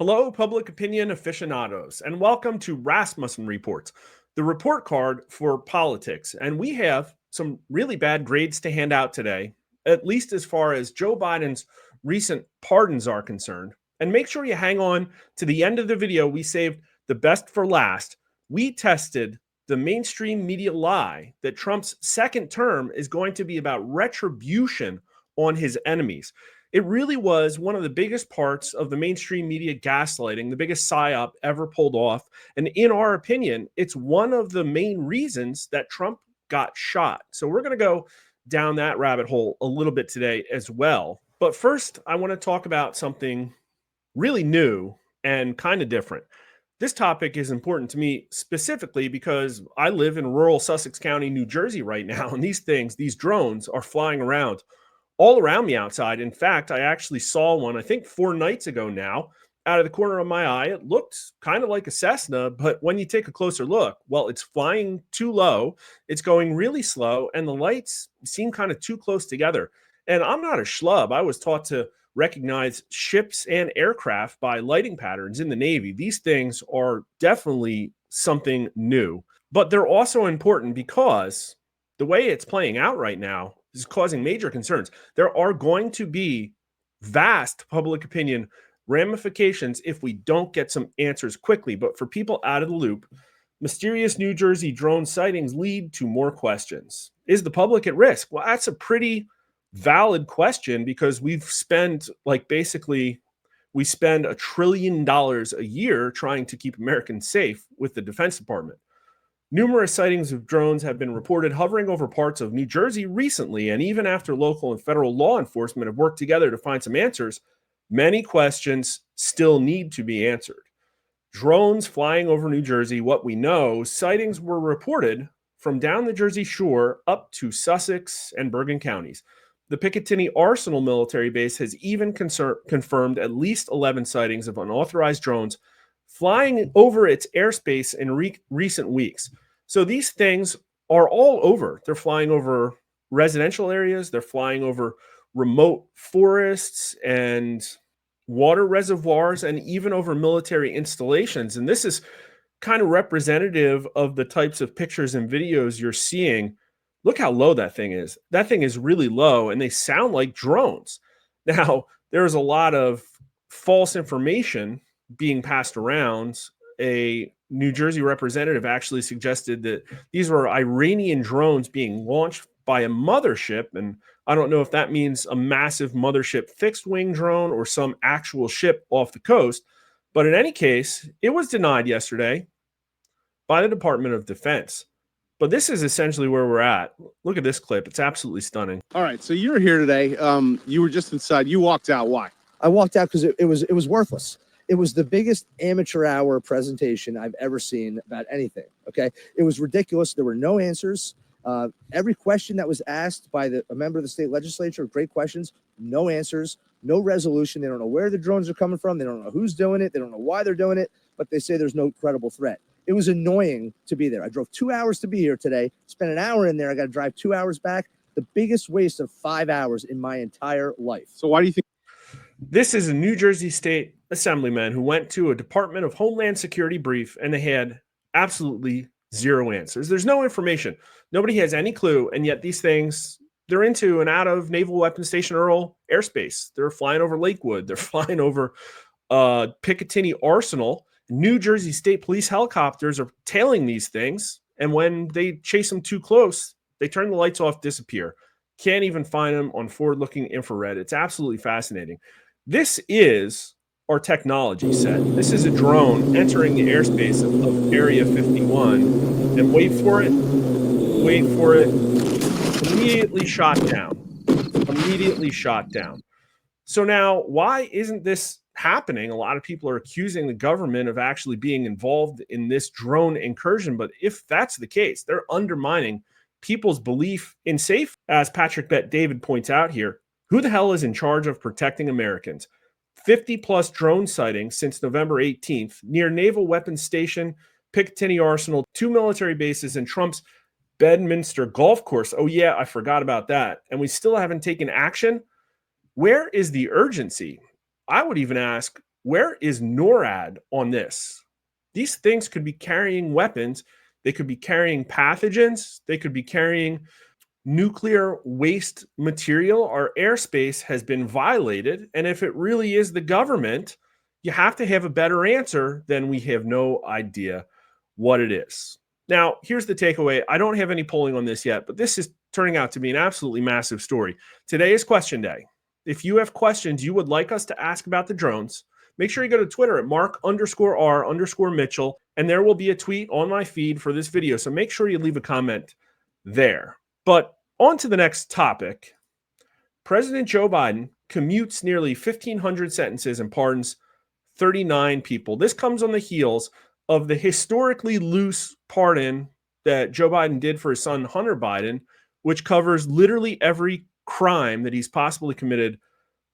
Hello, public opinion aficionados, and welcome to Rasmussen Reports, the report card for politics. And we have some really bad grades to hand out today, at least as far as Joe Biden's recent pardons are concerned. And make sure you hang on to the end of the video. We saved the best for last. We tested the mainstream media lie that Trump's second term is going to be about retribution on his enemies. It really was one of the biggest parts of the mainstream media gaslighting, the biggest psyop ever pulled off. And in our opinion, it's one of the main reasons that Trump got shot. So we're going to go down that rabbit hole a little bit today as well. But first, I want to talk about something really new and kind of different. This topic is important to me specifically because I live in rural Sussex County, New Jersey right now, and these drones are flying around all around me outside. In fact, I actually saw one, I think 4 nights ago now, out of the corner of my eye. It looked kind of like a Cessna, but when you take a closer look, well, it's flying too low, it's going really slow, and the lights seem kind of too close together. And I'm not a schlub. I was taught to recognize ships and aircraft by lighting patterns in the Navy. These things are definitely something new, but they're also important because the way it's playing out right now is causing major concerns. There are going to be vast public opinion ramifications if we don't get some answers quickly. But for people out of the loop, mysterious New Jersey drone sightings lead to more questions. Is the public at risk? Well, that's a pretty valid question because we spend $1 trillion a year trying to keep Americans safe with the Defense Department. Numerous sightings of drones have been reported hovering over parts of New Jersey recently, and even after local and federal law enforcement have worked together to find some answers, many questions still need to be answered. Drones flying over New Jersey, what we know, sightings were reported from down the Jersey shore up to Sussex and Bergen counties. The Picatinny Arsenal military base has even confirmed at least 11 sightings of unauthorized drones flying over its airspace in recent weeks. So these things are all over. They're flying over residential areas. They're flying over remote forests and water reservoirs and even over military installations. And this is kind of representative of the types of pictures and videos you're seeing. Look how low that thing is. That thing is really low, and they sound like drones. Now, there's a lot of false information being passed around. A New Jersey representative actually suggested that these were Iranian drones being launched by a mothership. And I don't know if that means a massive mothership fixed wing drone or some actual ship off the coast. But in any case, it was denied yesterday by the Department of Defense. But this is essentially where we're at. Look at this clip. It's absolutely stunning. All right. So you're here today. You were just inside. You walked out. Why? I walked out because it was worthless. It was the biggest amateur hour presentation I've ever seen about anything. Okay. It was ridiculous. There were no answers. Every question that was asked by a member of the state legislature, great questions, no answers, no resolution. They don't know where the drones are coming from. They don't know who's doing it. They don't know why they're doing it, but they say there's no credible threat. It was annoying to be there. I drove 2 hours to be here today, spent an hour in there. I got to drive 2 hours back. The biggest waste of 5 hours in my entire life. So why do you think? This is a New Jersey State Assemblyman who went to a Department of Homeland Security brief, and they had absolutely zero answers. There's no information. Nobody has any clue. And yet these things, they're into and out of Naval Weapons Station Earl airspace. They're flying over Lakewood. They're flying over Picatinny Arsenal. New Jersey State Police helicopters are tailing these things. And when they chase them too close, they turn the lights off, disappear. Can't even find them on forward-looking infrared. It's absolutely fascinating. This is our technology set. This is a drone entering the airspace of Area 51. And wait for it, immediately shot down. So now, why isn't this happening? A lot of people are accusing the government of actually being involved in this drone incursion. But if that's the case, they're undermining people's belief in safety. As Patrick Bet David points out here, who the hell is in charge of protecting Americans? 50 plus drone sightings since November 18th near Naval Weapons Station, Picatinny Arsenal, 2 military bases, and Trump's Bedminster golf course. Oh yeah, I forgot about that. And we still haven't taken action. Where is the urgency? I would even ask, where is NORAD on this? These things could be carrying weapons. They could be carrying pathogens. They could be carrying nuclear waste material. Our airspace has been violated. And if it really is the government, you have to have a better answer than we have no idea what it is. Now, here's the takeaway. I don't have any polling on this yet, but this is turning out to be an absolutely massive story. Today is question day. If you have questions you would like us to ask about the drones, make sure you go to Twitter at Mark_R_Mitchell, and there will be a tweet on my feed for this video. So make sure you leave a comment there. But on to the next topic. President Joe Biden commutes nearly 1,500 sentences and pardons 39 people. This comes on the heels of the historically loose pardon that Joe Biden did for his son, Hunter Biden, which covers literally every crime that he's possibly committed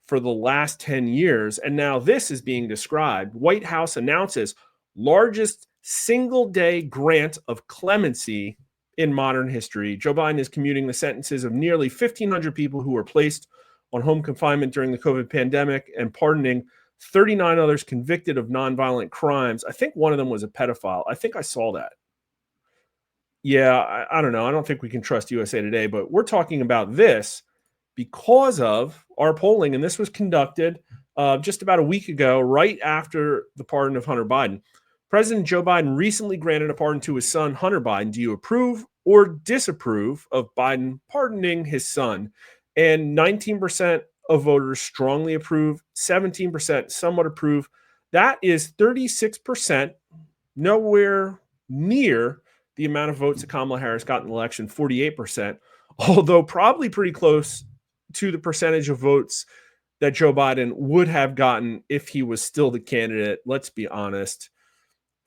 for the last 10 years. And now this is being described. White House announces largest single day grant of clemency in modern history. Joe Biden is commuting the sentences of nearly 1,500 people who were placed on home confinement during the COVID pandemic and pardoning 39 others convicted of nonviolent crimes. I think one of them was a pedophile. I think I saw that. Yeah, I don't know. I don't think we can trust USA Today, but we're talking about this because of our polling. And this was conducted just about a week ago, right after the pardon of Hunter Biden. President Joe Biden recently granted a pardon to his son, Hunter Biden. Do you approve or disapprove of Biden pardoning his son? And 19% of voters strongly approve, 17% somewhat approve. That is 36%, nowhere near the amount of votes that Kamala Harris got in the election, 48%, although probably pretty close to the percentage of votes that Joe Biden would have gotten if he was still the candidate. Let's be honest.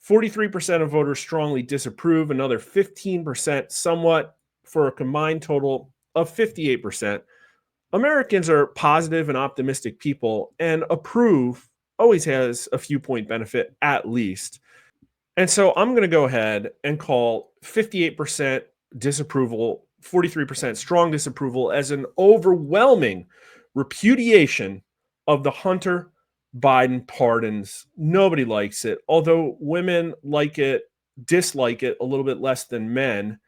43% of voters strongly disapprove, another 15% somewhat, for a combined total of 58%. Americans are positive and optimistic people, and approve always has a few point benefit at least. And so I'm going to go ahead and call 58% disapproval, 43% strong disapproval as an overwhelming repudiation of the Hunter Biden pardons. Nobody likes it, although women dislike it a little bit less than men,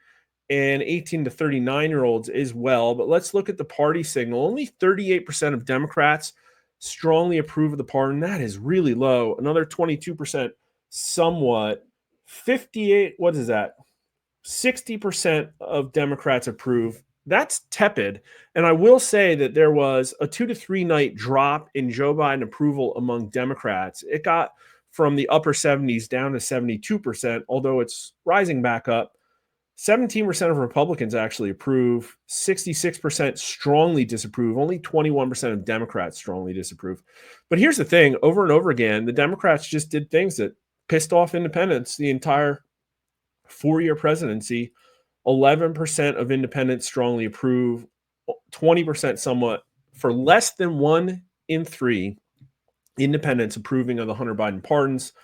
and 18 to 39-year-olds as well. But let's look at the party signal. Only 38% of Democrats strongly approve of the pardon. That is really low. Another 22% somewhat. 58, what is that? 60% of Democrats approve. That's tepid. And I will say that there was a 2 to 3 night drop in Joe Biden approval among Democrats. It got from the upper 70s down to 72%, although it's rising back up. 17% of Republicans actually approve, 66% strongly disapprove, only 21% of Democrats strongly disapprove. But here's the thing, over and over again, the Democrats just did things that pissed off independents the entire 4-year presidency. 11% of independents strongly approve, 20% somewhat, for less than 1 in 3 independents approving of the Hunter Biden pardons,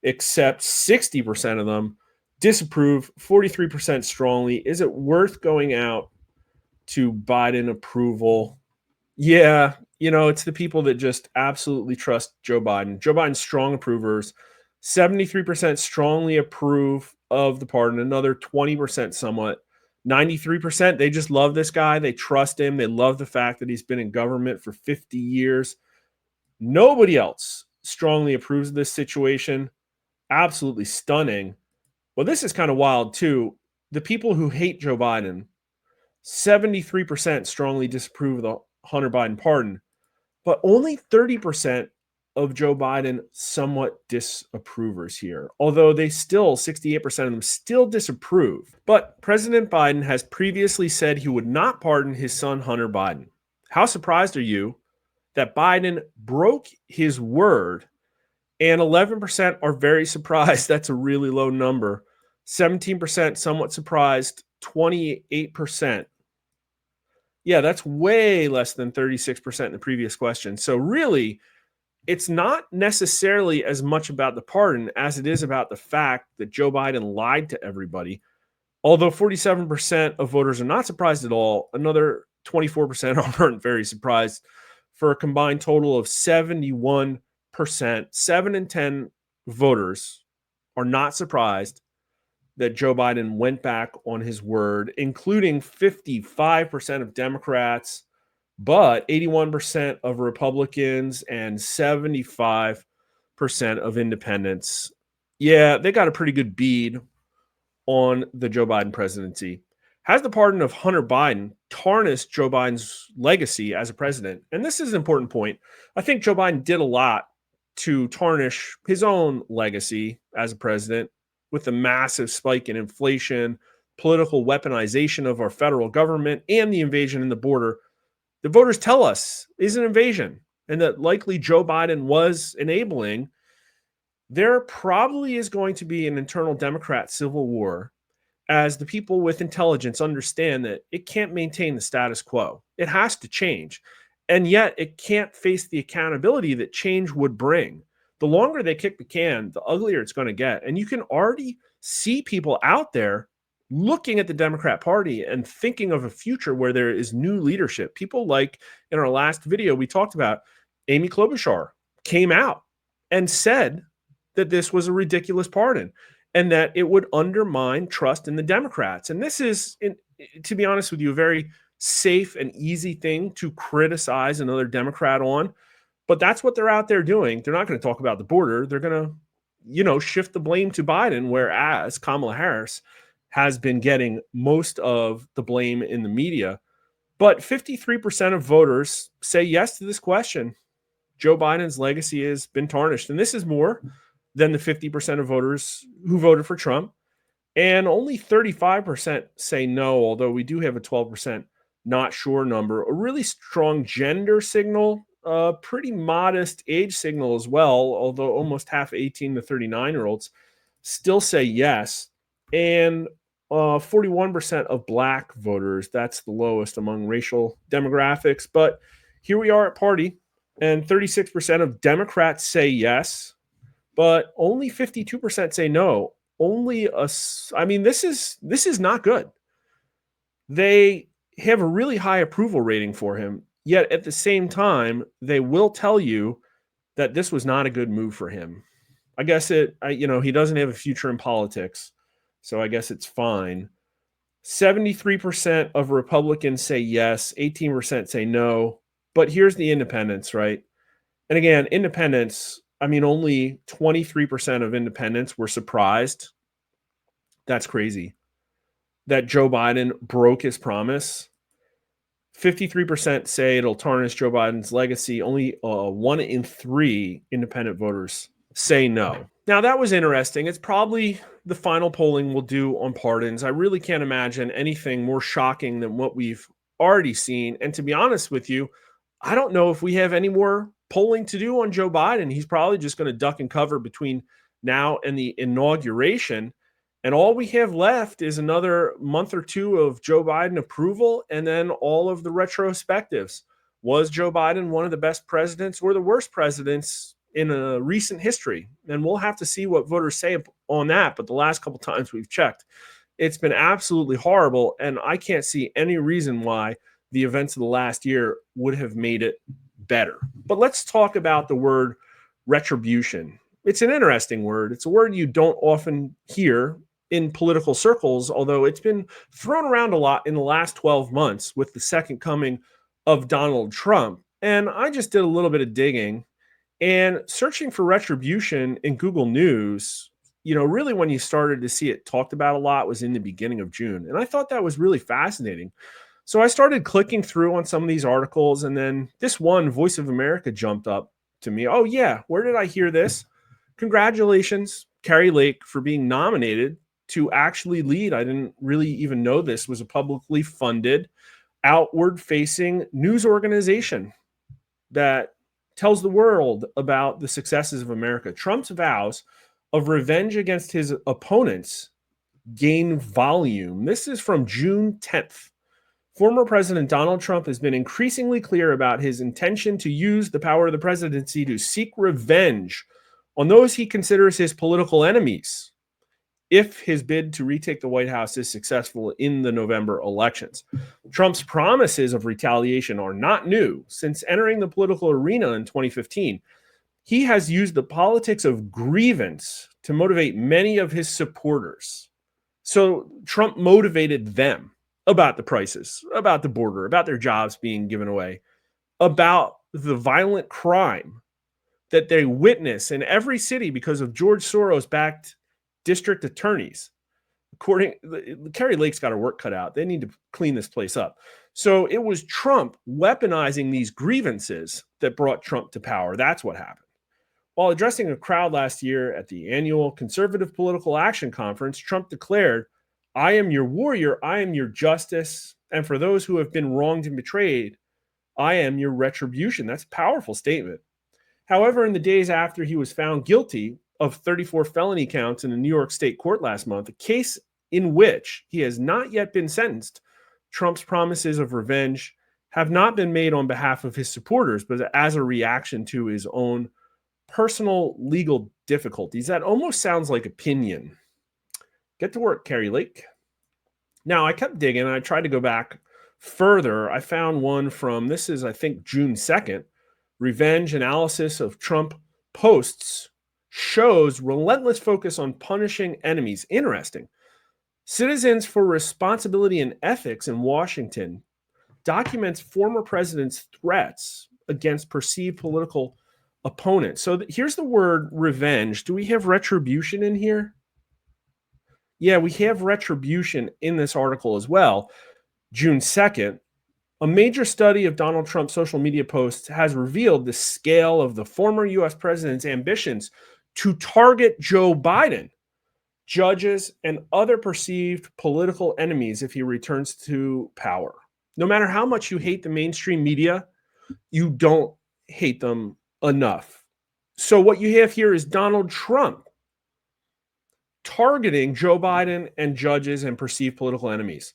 except 60% of them disapprove, 43% strongly. Is it worth going out to Biden approval? Yeah, it's the people that just absolutely trust Joe Biden. Joe Biden's strong approvers, 73% strongly approve of the pardon, another 20% somewhat. 93%, they just love this guy. They trust him. They love the fact that he's been in government for 50 years. Nobody else strongly approves of this situation. Absolutely stunning. Well, this is kind of wild, too. The people who hate Joe Biden, 73% strongly disapprove of the Hunter Biden pardon, but only 30% of Joe Biden somewhat disapprovers here, although 68% of them still disapprove. But President Biden has previously said he would not pardon his son, Hunter Biden. How surprised are you that Biden broke his word? And 11% are very surprised. That's a really low number. 17% somewhat surprised. 28%. Yeah, that's way less than 36% in the previous question. So really, it's not necessarily as much about the pardon as it is about the fact that Joe Biden lied to everybody. Although 47% of voters are not surprised at all, another 24% aren't very surprised, for a combined total of 71% 7 in 10 voters are not surprised that Joe Biden went back on his word, including 55% of Democrats, but 81% of Republicans and 75% of independents. Yeah, they got a pretty good bead on the Joe Biden presidency. Has the pardon of Hunter Biden tarnished Joe Biden's legacy as a president? And this is an important point. I think Joe Biden did a lot to tarnish his own legacy as a president with the massive spike in inflation, political weaponization of our federal government, and the invasion in the border. The voters tell us is an invasion, and that likely Joe Biden was enabling. There probably is going to be an internal Democrat civil war as the people with intelligence understand that it can't maintain the status quo. It has to change. And yet it can't face the accountability that change would bring. The longer they kick the can, the uglier it's going to get. And you can already see people out there looking at the Democrat Party and thinking of a future where there is new leadership. People like in our last video, we talked about Amy Klobuchar came out and said that this was a ridiculous pardon and that it would undermine trust in the Democrats. And this is, to be honest with you, a very safe and easy thing to criticize another Democrat on. But that's what they're out there doing. They're not going to talk about the border. They're going to, shift the blame to Biden, whereas Kamala Harris has been getting most of the blame in the media. But 53% of voters say yes to this question. Joe Biden's legacy has been tarnished. And this is more than the 50% of voters who voted for Trump. And only 35% say no, although we do have a 12% not sure number. A really strong gender signal, a pretty modest age signal as well, although almost half 18 to 39-year-olds still say yes. And 41% of Black voters, that's the lowest among racial demographics. But here we are at party, and 36% of Democrats say yes, but only 52% say no. This is not good. They have a really high approval rating for him, yet at the same time, they will tell you that this was not a good move for him. I guess he doesn't have a future in politics, so I guess it's fine. 73% of Republicans say yes, 18% say no, but here's the independents, right? And again, independents, only 23% of independents were surprised. That's crazy. That Joe Biden broke his promise. 53% say it'll tarnish Joe Biden's legacy. Only 1 in 3 independent voters say no. Now, that was interesting. It's probably the final polling we'll do on pardons. I really can't imagine anything more shocking than what we've already seen. And to be honest with you, I don't know if we have any more polling to do on Joe Biden. He's probably just going to duck and cover between now and the inauguration. And all we have left is another month or two of Joe Biden approval and then all of the retrospectives. Was Joe Biden one of the best presidents or the worst presidents in a recent history? And we'll have to see what voters say on that. But the last couple times we've checked, it's been absolutely horrible. And I can't see any reason why the events of the last year would have made it better. But let's talk about the word retribution. It's an interesting word. It's a word you don't often hear in political circles, although it's been thrown around a lot in the last 12 months with the second coming of Donald Trump. And I just did a little bit of digging and searching for retribution in Google News. Really when you started to see it talked about a lot was in the beginning of June. And I thought that was really fascinating. So I started clicking through on some of these articles, and then this one, Voice of America, jumped up to me. Oh yeah, where did I hear this? Congratulations, Carrie Lake, for being nominated to actually lead. I didn't really even know this was a publicly funded, outward-facing news organization that tells the world about the successes of America. Trump's vows of revenge against his opponents gain volume. This is from June 10th. Former President Donald Trump has been increasingly clear about his intention to use the power of the presidency to seek revenge on those he considers his political enemies if his bid to retake the White House is successful in the November elections. Trump's promises of retaliation are not new. Since entering the political arena in 2015, He has used the politics of grievance to motivate many of his supporters. So Trump motivated them about the prices, about the border, about their jobs being given away, about the violent crime that they witness in every city because of George Soros-backed district attorneys. Kerry Lake's got her work cut out. They need to clean this place up. So it was Trump weaponizing these grievances that brought Trump to power. That's what happened. While addressing a crowd last year at the annual Conservative Political Action Conference, Trump declared, "I am your warrior, I am your justice, and for those who have been wronged and betrayed, I am your retribution." That's a powerful statement. However, in the days after he was found guilty of 34 felony counts in a New York State court last month, a case in which he has not yet been sentenced, Trump's promises of revenge have not been made on behalf of his supporters, but as a reaction to his own personal legal difficulties. That almost sounds like opinion. Get to work, Kerry Lake. Now, I kept digging. I tried to go back further. I found one from, this is, I think, June 2nd. Revenge analysis of Trump posts shows relentless focus on punishing enemies. Interesting. Citizens for Responsibility and Ethics in Washington documents former president's threats against perceived political opponents. So here's the word revenge. Do we have retribution in here? Yeah, we have retribution in this article as well. June 2nd, a major study of Donald Trump's social media posts has revealed the scale of the former U.S. president's ambitions to target Joe Biden, judges, and other perceived political enemies if he returns to power. No matter how much you hate the mainstream media, you don't hate them enough. So what you have here is Donald Trump targeting Joe Biden and judges and perceived political enemies.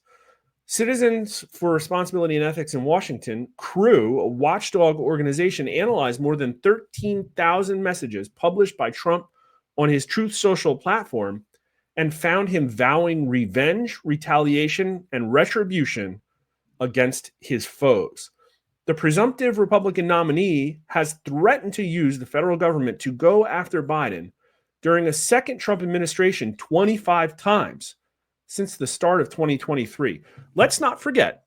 Citizens for Responsibility and Ethics in Washington, CREW, a watchdog organization, analyzed more than 13,000 messages published by Trump on his Truth Social platform and found him vowing revenge, retaliation, and retribution against his foes. The presumptive Republican nominee has threatened to use the federal government to go after Biden during a second Trump administration 25 times since the start of 2023. Let's not forget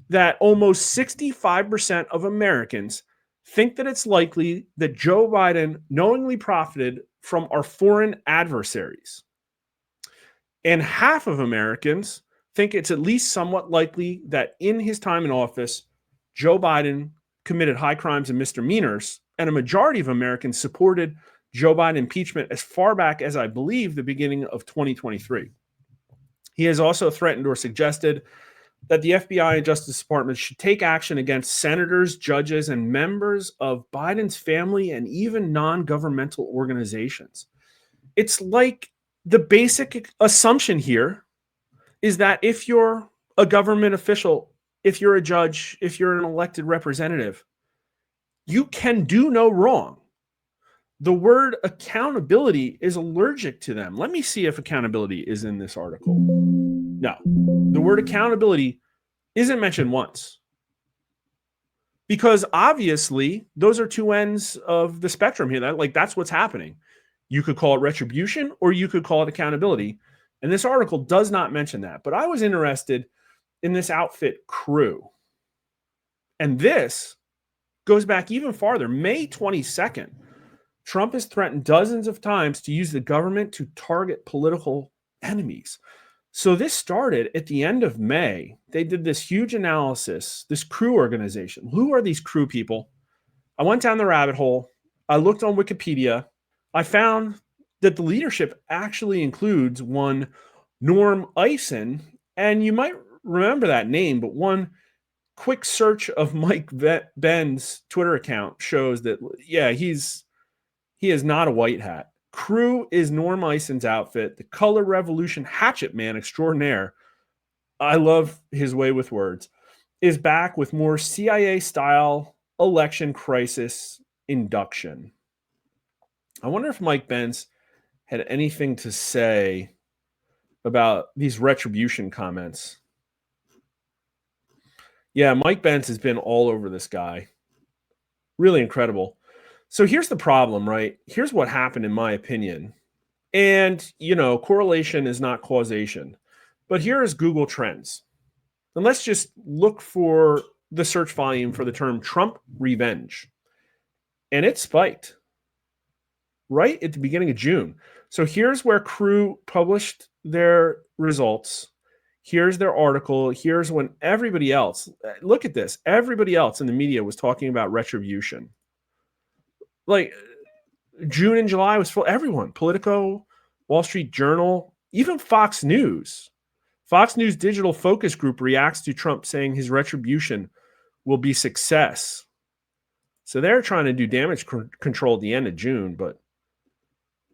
that almost 65% of Americans think that it's likely that Joe Biden knowingly profited from our foreign adversaries. And half of Americans think it's at least somewhat likely that in his time in office, Joe Biden committed high crimes and misdemeanors, and a majority of Americans supported Joe Biden impeachment as far back as, I believe, the beginning of 2023. He has also threatened or suggested that the FBI and Justice Department should take action against senators, judges, and members of Biden's family and even non-governmental organizations. It's like the basic assumption here is that if you're a government official, if you're a judge, if you're an elected representative, you can do no wrong. The word accountability is allergic to them. Let me see if accountability is in this article. No, the word accountability isn't mentioned once. Because obviously, those are two ends of the spectrum here. That's what's happening. You could call it retribution or you could call it accountability. And this article does not mention that. But I was interested in this outfit, CREW. And this goes back even farther. May 22nd, Trump has threatened dozens of times to use the government to target political enemies. So this started at the end of May. They did this huge analysis, this CREW organization. Who are these CREW people? I went down the rabbit hole. I looked on Wikipedia. I found that the leadership actually includes one Norm Eisen, and you might remember that name, but one quick search of Mike Benn's Twitter account shows that, yeah, he is not a white hat. CREW is Norm Eisen's outfit, the color revolution hatchet man extraordinaire. I love his way with words. Is back with more CIA-style election crisis induction. I wonder if Mike Benz had anything to say about these retribution comments. Yeah, Mike Benz has been all over this guy. Really incredible. So here's the problem, right? Here's what happened, in my opinion. And, correlation is not causation. But here is Google Trends. And let's just look for the search volume for the term Trump revenge. And it spiked right at the beginning of June. So here's where Crew published their results. Here's their article. Here's when everybody else, look at this, everybody else in the media was talking about retribution. Like June and July was full, everyone, Politico, Wall Street Journal, even Fox News. Fox News Digital Focus Group reacts to Trump saying his retribution will be success. So they're trying to do damage control at the end of June, but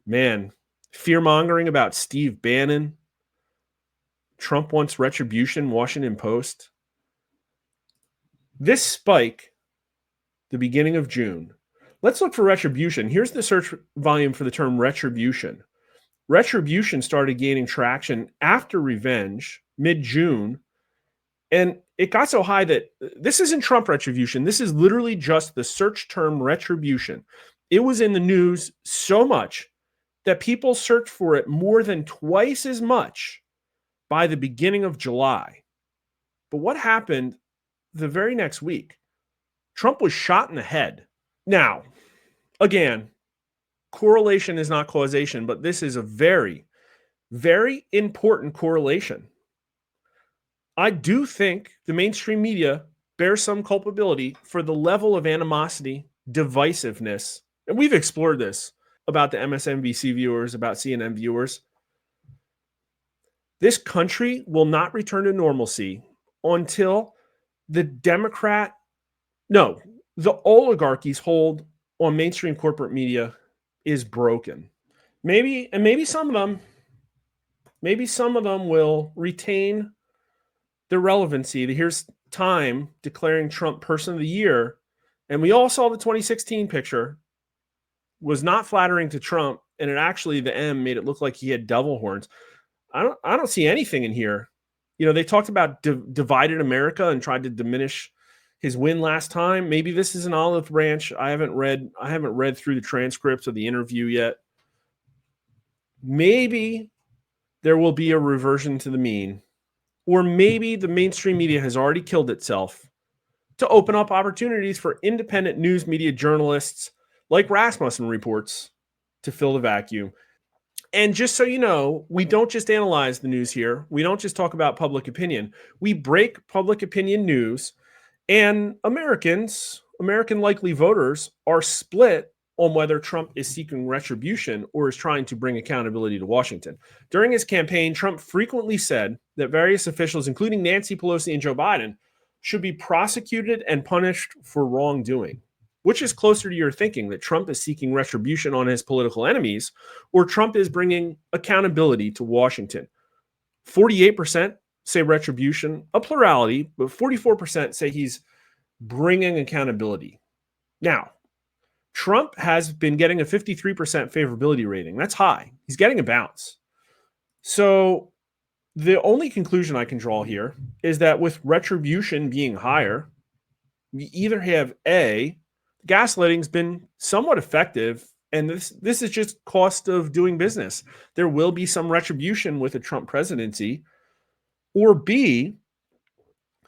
man, fear-mongering about Steve Bannon. Trump wants retribution, Washington Post. This spike, the beginning of June. Let's look for retribution. Here's the search volume for the term retribution. Retribution started gaining traction after revenge, mid-June, and it got so high that this isn't Trump retribution. This is literally just the search term retribution. It was in the news so much that people searched for it more than twice as much by the beginning of July. But what happened the very next week? Trump was shot in the head. Now, again, correlation is not causation, but this is a very, very important correlation. I do think the mainstream media bears some culpability for the level of animosity, divisiveness, and we've explored this about the MSNBC viewers, about CNN viewers. This country will not return to normalcy until the oligarchy's hold on mainstream corporate media is broken. Maybe some of them will retain their relevancy. Here's Time declaring Trump Person of the Year, and we all saw the 2016 picture. Was not flattering to Trump, and it actually, the M made it look like he had devil horns. I don't see anything in here. They talked about divided America and tried to diminish his win last time. Maybe this is an olive branch. I haven't read through the transcripts of the interview yet. Maybe there will be a reversion to the mean, or maybe the mainstream media has already killed itself to open up opportunities for independent news media journalists like Rasmussen reports to fill the vacuum. And just so you know, we don't just analyze the news here. We don't just talk about public opinion. We break public opinion news, and American likely voters are split on whether Trump is seeking retribution or is trying to bring accountability to Washington. During his campaign, Trump frequently said that various officials, including Nancy Pelosi and Joe Biden, should be prosecuted and punished for wrongdoing. Which is closer to your thinking, that Trump is seeking retribution on his political enemies, or Trump is bringing accountability to Washington? 48% say retribution, a plurality, but 44% say he's bringing accountability. Now, Trump has been getting a 53% favorability rating. That's high. He's getting a bounce. So the only conclusion I can draw here is that with retribution being higher, we either have gaslighting's been somewhat effective, and this is just cost of doing business. There will be some retribution with a Trump presidency. Or B,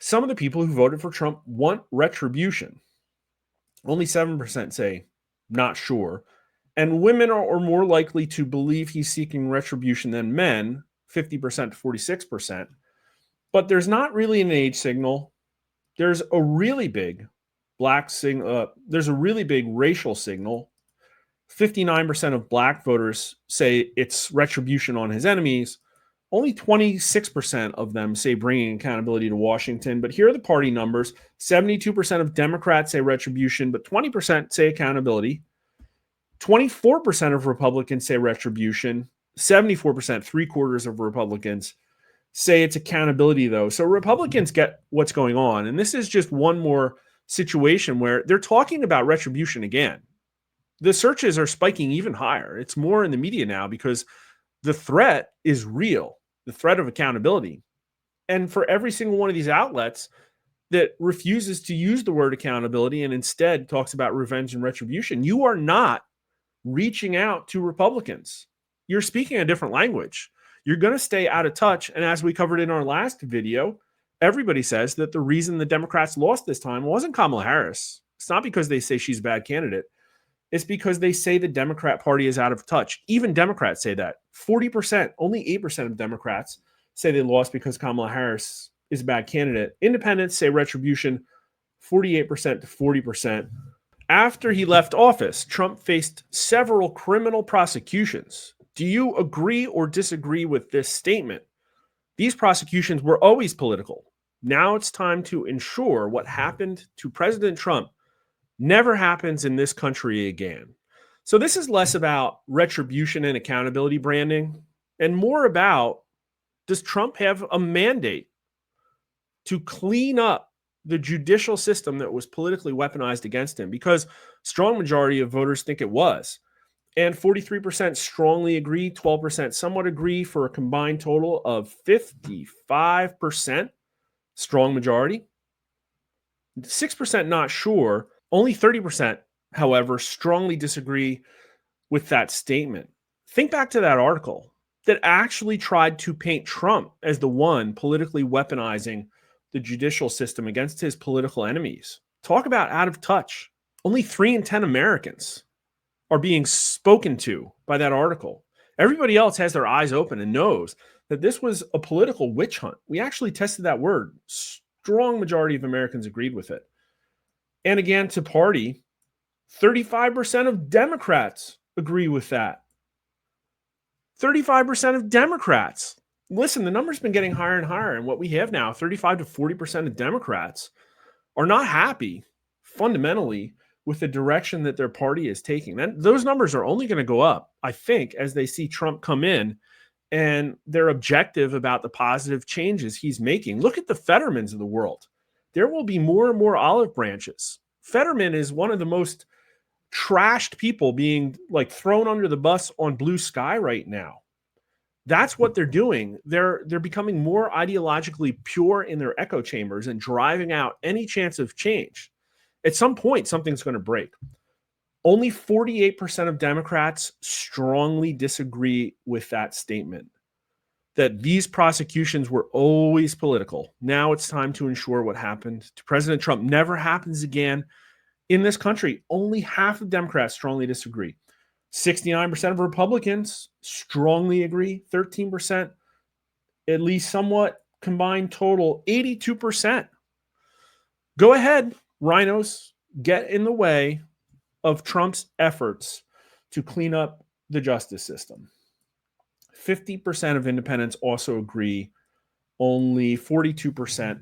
some of the people who voted for Trump want retribution. Only 7% say not sure. And women are more likely to believe he's seeking retribution than men, 50% to 46%. But there's not really an age signal. There's a really big there's a really big racial signal. 59% of black voters say it's retribution on his enemies. Only 26% of them say bringing accountability to Washington. But here are the party numbers. 72% of Democrats say retribution, but 20% say accountability. 24% of Republicans say retribution. 74%, 3/4 of Republicans, say it's accountability, though. So Republicans get what's going on. And this is just one more situation where they're talking about retribution again. The searches are spiking even higher. It's more in the media now because the threat is real, the threat of accountability. And for every single one of these outlets, that refuses to use the word accountability and instead talks about revenge and retribution. You are not reaching out to Republicans. You're speaking a different language. You're going to stay out of touch. And as we covered in our last video, everybody says that the reason the Democrats lost this time wasn't Kamala Harris. It's not because they say she's a bad candidate. It's because they say the Democrat Party is out of touch. Even Democrats say that. 40%, only 8% of Democrats say they lost because Kamala Harris is a bad candidate. Independents say retribution, 48% to 40%. After he left office, Trump faced several criminal prosecutions. Do you agree or disagree with this statement? These prosecutions were always political. Now it's time to ensure what happened to President Trump never happens in this country again. So this is less about retribution and accountability branding and more about, does Trump have a mandate to clean up the judicial system that was politically weaponized against him? Because strong majority of voters think it was. And 43% strongly agree, 12% somewhat agree, for a combined total of 55% strong majority. 6% not sure. Only 30%, however, strongly disagree with that statement. Think back to that article that actually tried to paint Trump as the one politically weaponizing the judicial system against his political enemies. Talk about out of touch. Only 3 in 10 Americans are being spoken to by that article. Everybody else has their eyes open and knows that this was a political witch hunt. We actually tested that word. Strong majority of Americans agreed with it. And again, to party, 35% of Democrats agree with that. 35% of Democrats. Listen, the number's been getting higher and higher. And what we have now, 35 to 40% of Democrats are not happy fundamentally with the direction that their party is taking. Those numbers are only going to go up, I think, as they see Trump come in and they're objective about the positive changes he's making. Look at the Fettermans of the world. There will be more and more olive branches. Fetterman is one of the most trashed people being like thrown under the bus on blue sky right now. That's what they're doing. They're becoming more ideologically pure in their echo chambers and driving out any chance of change. At some point, something's going to break. Only 48% of Democrats strongly disagree with that statement, that these prosecutions were always political. Now it's time to ensure what happened to President Trump never happens again in this country. Only half of Democrats strongly disagree. 69% of Republicans strongly agree. 13%, at least somewhat combined total, 82%. Go ahead, rhinos, get in the way of Trump's efforts to clean up the justice system. 50% of independents also agree. Only 42%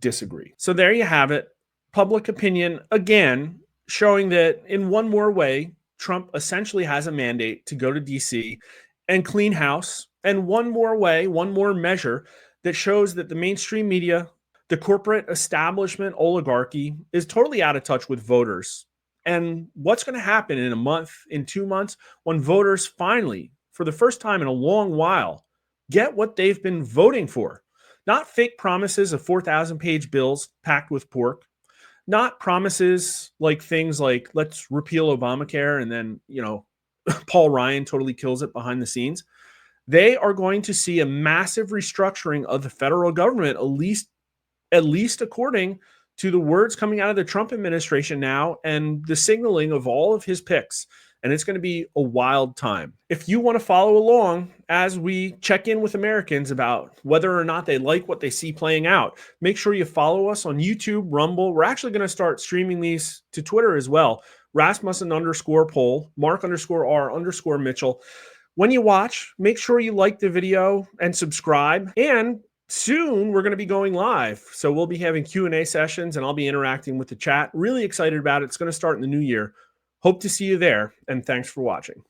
disagree. So there you have it. Public opinion, again, showing that in one more way, Trump essentially has a mandate to go to D.C. and clean house. And one more way, one more measure that shows that the mainstream media, the corporate establishment oligarchy, is totally out of touch with voters. And what's going to happen in a month, in 2 months, when voters finally, for the first time in a long while, get what they've been voting for? Not fake promises of 4,000-page bills packed with pork. Not promises like things like, let's repeal Obamacare, and then, Paul Ryan totally kills it behind the scenes. They are going to see a massive restructuring of the federal government, at least according to the words coming out of the Trump administration now and the signaling of all of his picks. And it's going to be a wild time. If you want to follow along as we check in with Americans about whether or not they like what they see playing out, make sure you follow us on YouTube, Rumble. We're actually going to start streaming these to Twitter as well. Rasmussen_poll, Mark_R_Mitchell. When you watch, make sure you like the video and subscribe. And soon we're going to be going live. So we'll be having Q&A sessions and I'll be interacting with the chat. Really excited about it. It's going to start in the new year. Hope to see you there, and thanks for watching.